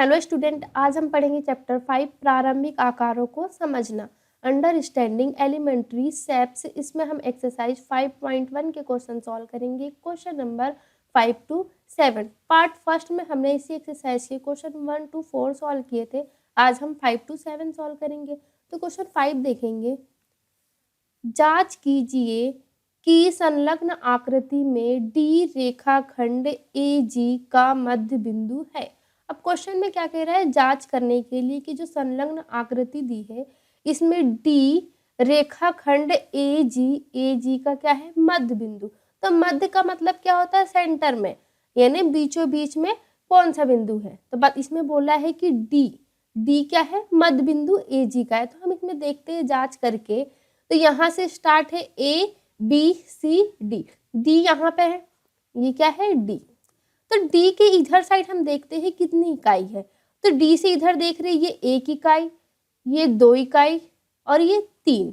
Hello student, आज हम पढ़ेंगे चैप्टर 5 प्रारंभिक आकारों को समझना, अंडरस्टैंडिंग एलिमेंट्री शेप्स। इसमें हम एक्सरसाइज 5.1 के क्वेश्चन सॉल्व करेंगे। Question number 5 to 7। Part first में हमने इसी एक्सरसाइज के क्वेश्चन 1 to 4 सॉल्व किए थे। आज हम 5 to 7 सॉल्व करेंगे। तो क्वेश्चन 5 देखेंगे। जांच कीजिए कि संलग्न आकृति में डी रेखाखंड AG का मध्य बिंदु है। अब क्वेश्चन में क्या कह रहा है, जांच करने के लिए कि जो संलग्न आकृति दी है इसमें डी रेखाखंड AG का क्या है, मध्य बिंदु। तो मध्य का मतलब क्या होता है, सेंटर में, यानी बीचों बीच में कौन सा बिंदु है। तो बात इसमें बोला है कि डी क्या है, मध्य बिंदु AG का है। तो हम इसमें देखते हैं जांच करके। तो यहाँ से स्टार्ट है ABCD, डी यहाँ पे है, ये क्या है डी। तो डी के इधर साइड हम देखते हैं कितनी इकाई है। तो डी से इधर देख रहे हैं ये 1 इकाई, ये 2 इकाई और ये 3।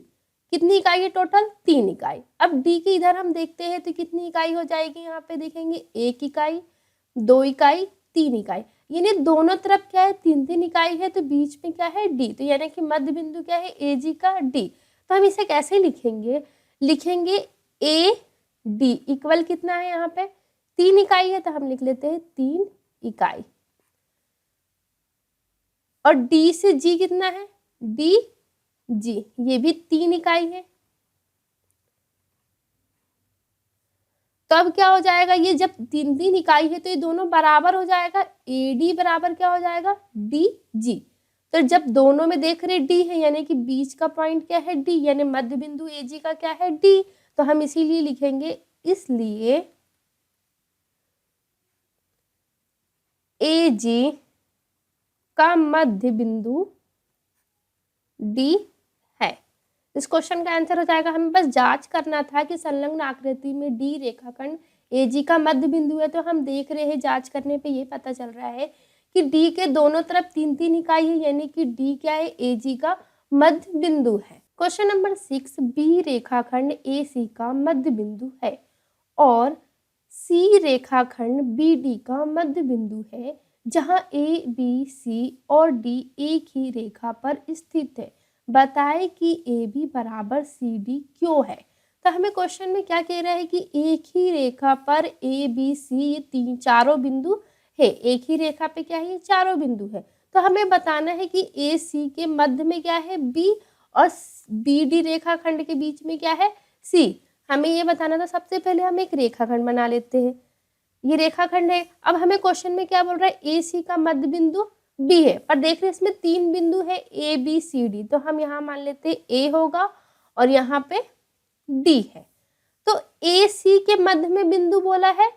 कितनी इकाई है टोटल, 3 इकाई। अब डी के इधर हम देखते हैं तो कितनी इकाई हो जाएगी, यहाँ पे देखेंगे 1 इकाई, 2 इकाई, 3 इकाई, यानी दोनों तरफ क्या है 3-3 इकाई है। तो बीच में क्या है डी, तो यानी कि मध्य बिंदु क्या है AG का डी। तो हम इसे कैसे लिखेंगे AD इक्वल कितना है, यहाँ पे 3 इकाई है तो हम लिख लेते हैं 3 इकाई। और D से G कितना है, DG, ये भी 3 इकाई है। तो अब क्या हो जाएगा, ये जब 3-3 इकाई है तो ये दोनों बराबर हो जाएगा। AD बराबर क्या हो जाएगा, DG। तो जब दोनों में देख रहे D है यानी कि बीच का पॉइंट क्या है D, यानी मध्य बिंदु AG का क्या है D। तो हम इसीलिए लिखेंगे, इसलिए AG का मध्य बिंदु D है। इस क्वेश्चन का आंसर हो जाएगा। हमें बस जांच करना था कि संलग्न आकृति में डी रेखाखंड AG का मध्य बिंदु है। तो हम देख रहे हैं जांच करने पे ये पता चल रहा है कि डी के दोनों तरफ 3-3 इकाई है, यानी कि डी क्या है AG का मध्य बिंदु है। क्वेश्चन नंबर 6, बी रेखाखंड AC का मध्य बिंदु है और सी रेखाखंड BD का मध्य बिंदु है, जहां ABC और D एक ही रेखा पर स्थित है। बताए कि AB बराबर CD क्यों है। तो हमें क्वेश्चन में क्या कह रहा है कि एक ही रेखा पर ABC ये चारों बिंदु है। एक ही रेखा पे क्या है, ये चारों बिंदु है। तो हमें बताना है कि AC के मध्य में क्या है B और BD रेखाखंड के बीच में क्या है C। हमें ये बताना था। सबसे पहले हम एक रेखाखंड बना लेते हैं। ये रेखाखंड है। अब हमें क्वेश्चन में क्या बोल रहा है, AC का मध्य बिंदु B है, पर देख रहे हैं इसमें 3 बिंदु है ABCD। तो हम यहाँ मान लेते हैं A होगा और यहाँ पे D है। तो AC के मध्य में बिंदु बोला है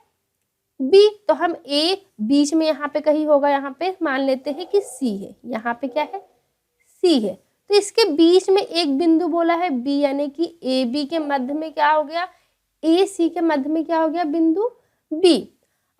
B, तो हम A बीच में यहाँ पे कहीं होगा, यहाँ पे मान लेते हैं कि C है। यहाँ पे क्या है C है। तो इसके बीच में एक बिंदु बोला है B, यानी कि AB के मध्य में क्या हो गया, AC के मध्य में क्या हो गया बिंदु B।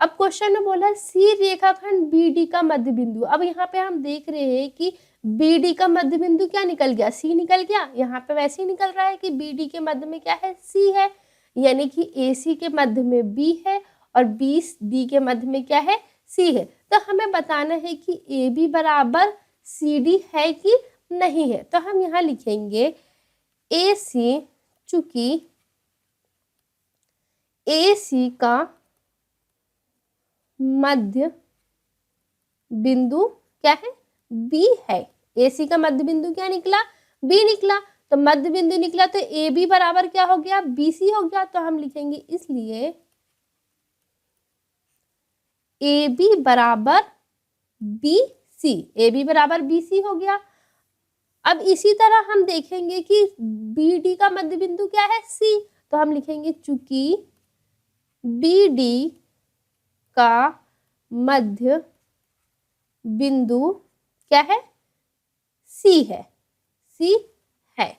अब क्वेश्चन में बोला है C रेखाखंड BD का मध्य बिंदु। अब यहाँ पे हम देख रहे हैं कि BD का मध्य बिंदु क्या निकल गया, C निकल गया। यहाँ पे वैसे ही निकल रहा है कि BD के मध्य में क्या है C है, यानी कि AC के मध्य में B है और BD के मध्य में क्या है C है। तो हमें बताना है कि AB बराबर CD है कि नहीं है। तो हम यहाँ लिखेंगे AC, चूंकि AC का मध्य बिंदु क्या है B है। AC का मध्य बिंदु क्या निकला, B निकला। तो मध्य बिंदु निकला तो AB बराबर क्या हो गया, BC हो गया। तो हम लिखेंगे इसलिए AB बराबर BC, AB बराबर BC हो गया। अब इसी तरह हम देखेंगे कि BD का मध्य बिंदु क्या है C। तो हम लिखेंगे चूंकि BD का मध्य बिंदु क्या है C है, C है।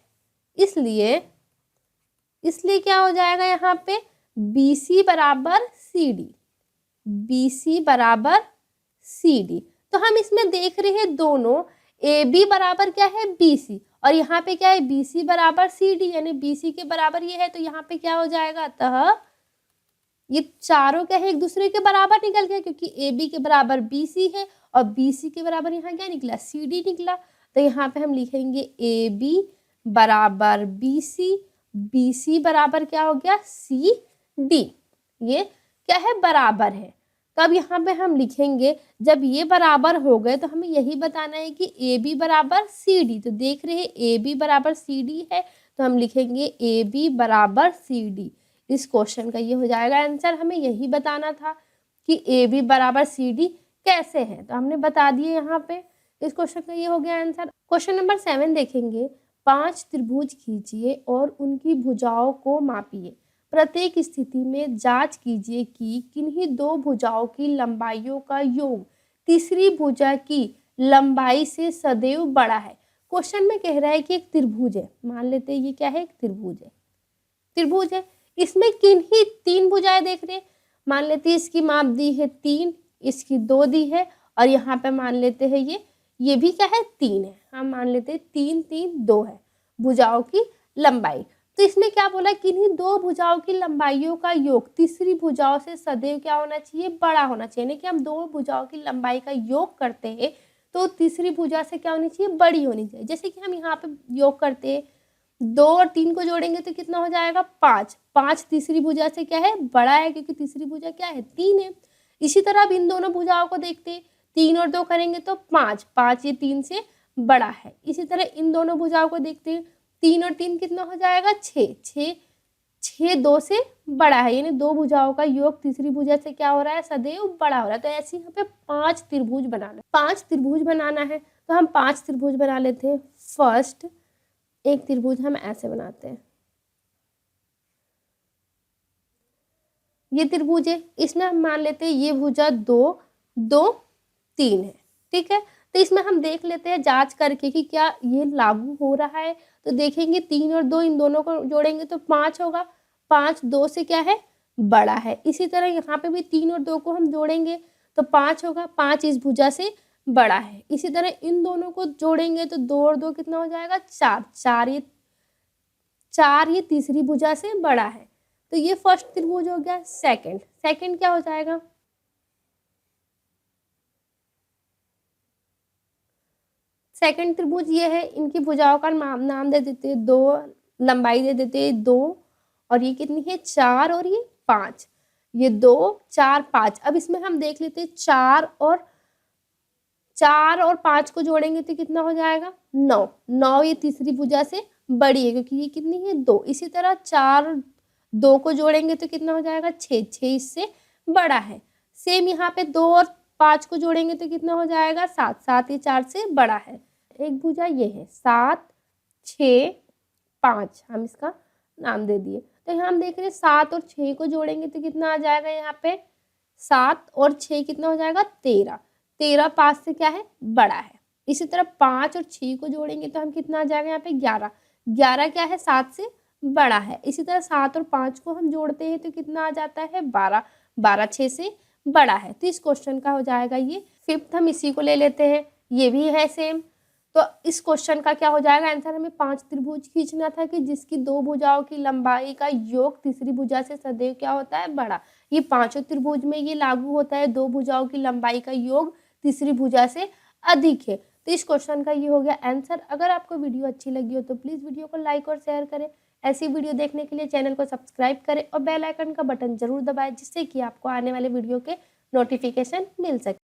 इसलिए क्या हो जाएगा यहाँ पे BC बराबर CD, BC बराबर CD। तो हम इसमें देख रहे हैं दोनों AB बराबर क्या है BC और यहाँ पे क्या है BC बराबर CD, यानी BC के बराबर ये है। तो यहाँ पे क्या हो जाएगा, अतः ये चारों क्या है, एक दूसरे के बराबर निकल गए, क्योंकि ए बी के बराबर बी सी है और बी सी के बराबर यहाँ क्या निकला, सी डी निकला। तो यहाँ पे हम लिखेंगे ए बी बराबर बी सी बराबर क्या हो गया, सी डी। ये क्या है, बराबर है। तब यहाँ पे हम लिखेंगे, जब ये बराबर हो गए तो हमें यही बताना है कि ए बी बराबर सी डी। तो देख रहे हैं ए बी बराबर सी डी है, तो हम लिखेंगे ए बी बराबर सी डी। इस क्वेश्चन का ये हो जाएगा आंसर। हमें यही बताना था कि ए बी बराबर सी डी कैसे है, तो हमने बता दिए यहाँ पे। इस क्वेश्चन का ये हो गया आंसर। क्वेश्चन नंबर 7 देखेंगे। 5 त्रिभुज खींचिए और उनकी भुजाओं को मापिए। प्रत्येक स्थिति में जांच कीजिए कि किन्हीं दो भुजाओं की लंबाइयों का योग तीसरी भुजा की लंबाई से सदैव बड़ा है। क्वेश्चन में कह रहा है कि एक त्रिभुज है, मान लेते हैं ये क्या है, एक त्रिभुज है। इसमें किन्हीं 3 भुजाएं देख रहे हैं, मान लेते हैं इसकी माप दी है 3, इसकी 2 दी है, और यहाँ पे मान लेते हैं ये भी क्या है, 3 है। हम मान लेते हैं 3 3 2 है भुजाओं की लंबाई। तो इसमें क्या बोला, किन्हीं 2 भुजाओं की लंबाइयों का योग तीसरी भुजाओं से सदैव क्या होना चाहिए, बड़ा होना चाहिए। यानी कि हम 2 भुजाओं की लंबाई का योग करते हैं तो तीसरी भुजा से क्या होनी चाहिए, बड़ी होनी चाहिए। जैसे कि हम यहाँ पे योग करते हैं, 2 और 3 को जोड़ेंगे तो कितना हो जाएगा, 5। 5 तीसरी भुजा से क्या है, बड़ा है, क्योंकि तीसरी भुजा क्या है, 3 है। इसी तरह अब इन दोनों भुजाओं को देखते हैं, 3 और 2 करेंगे तो 5, 5 ये 3 से बड़ा है। इसी तरह इन दोनों भुजाओं को देखते हैं, 3 और 3 कितना हो जाएगा, 6, 6 2 से बड़ा है। यानी 2 भुजाओं का योग तीसरी भुजा से क्या हो रहा है, सदैव बड़ा हो रहा है। तो ऐसे यहाँ पे 5 त्रिभुज बनाना है, 5 त्रिभुज बनाना है। तो हम 5 त्रिभुज बना लेते हैं। फर्स्ट एक त्रिभुज हम ऐसे बनाते हैं, ये त्रिभुज है, इसमें हम मान लेते हैं ये भुजा 2 2 3 है, ठीक है। तो इसमें हम देख लेते हैं जांच करके कि क्या ये लागू हो रहा है। तो देखेंगे 3 और 2 इन दोनों को जोड़ेंगे तो 5 होगा, 5 2 से क्या है, बड़ा है। इसी तरह यहाँ पे भी 3 और 2 को हम जोड़ेंगे तो 5 होगा, 5 इस भुजा से बड़ा है। इसी तरह इन दोनों को जोड़ेंगे तो 2 और 2 कितना हो जाएगा, 4, 4 ये तीसरी भुजा से बड़ा है। तो ये फर्स्ट त्रिभुज हो गया। सेकंड क्या हो जाएगा, सेकंड त्रिभुज ये है, इनकी भुजाओं का नाम दे देते हैं 2, लंबाई दे देते हैं 2, और ये कितनी है, 4 और ये 5, ये 2 4 5। अब इसमें हम देख लेते हैं 4 और 5 को जोड़ेंगे तो कितना हो जाएगा, 9, 9 ये तीसरी भुजा से बड़ी है, क्योंकि ये कितनी है, 2। इसी तरह 4 2 को जोड़ेंगे तो कितना हो जाएगा, 6, 6 इससे बड़ा है। सेम यहाँ पे 2 और 5 को जोड़ेंगे तो कितना हो जाएगा, 7, 7 ये 4 से बड़ा है। एक भुजा ये है 7 6 5, हम इसका नाम दे दिए। तो यहाँ हम देख रहे हैं 7 और 6 को जोड़ेंगे तो कितना आ जाएगा, यहाँ पे 7 और 6 कितना हो जाएगा, 13, 13 5 से क्या है, बड़ा है। इसी तरह 5 और 6 को जोड़ेंगे तो हम कितना आ जाएगा, यहाँ पे 11, 11 क्या है, 7 से बड़ा है। इसी तरह 7 और 5 को हम जोड़ते हैं तो कितना आ जाता है, 12, 12 6 से बड़ा है। तो इस क्वेश्चन का हो जाएगा ये। फिफ्थ हम इसी को ले लेते हैं, ये भी है सेम। तो इस क्वेश्चन का क्या हो जाएगा आंसर, हमें 5 त्रिभुज खींचना था कि जिसकी 2 भुजाओं की लंबाई का योग तीसरी भुजा से सदैव क्या होता है, बड़ा। ये 5 त्रिभुज में ये लागू होता है, 2 भुजाओं की लंबाई का योग तीसरी भुजा से अधिक है। तो इस क्वेश्चन का ये हो गया आंसर। अगर आपको वीडियो अच्छी लगी हो तो प्लीज़ वीडियो को लाइक और शेयर करें। ऐसी वीडियो देखने के लिए चैनल को सब्सक्राइब करें और बेल आइकन का बटन जरूर दबाएं, जिससे कि आपको आने वाले वीडियो के नोटिफिकेशन मिल सके।